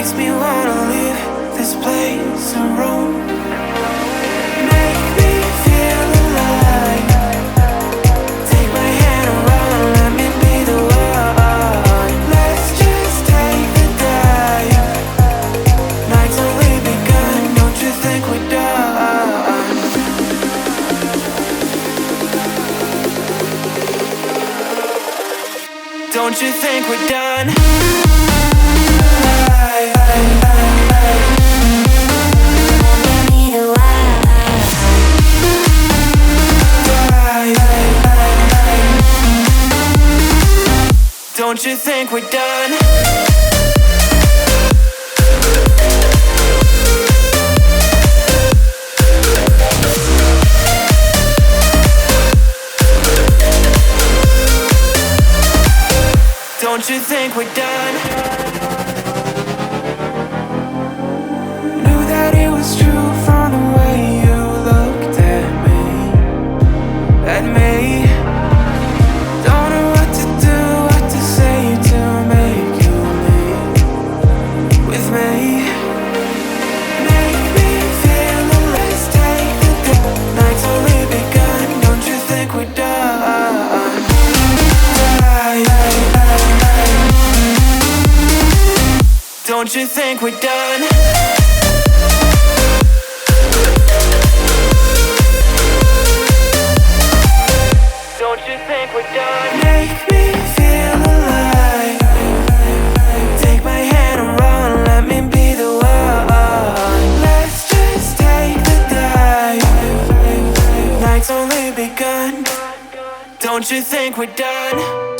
makes me wanna leave this place and roam. Make me feel alive. Take my hand around, let me be the one. Let's just take the dive. Night's only begun, don't you think we're done? Don't you think we're done? Don't you think we're done? Don't you think we're done? Knew that it was true from the way you looked at me. At me. Don't know what to do, what to say to make you leave with me. Make me feel the let's take the day. Night's only begun, don't you think we're done? Don't you think we're done? Don't you think we're done? Make me feel alive. Take my hand and run, let me be the one. Let's just take the dive. Night's only begun. Don't you think we're done?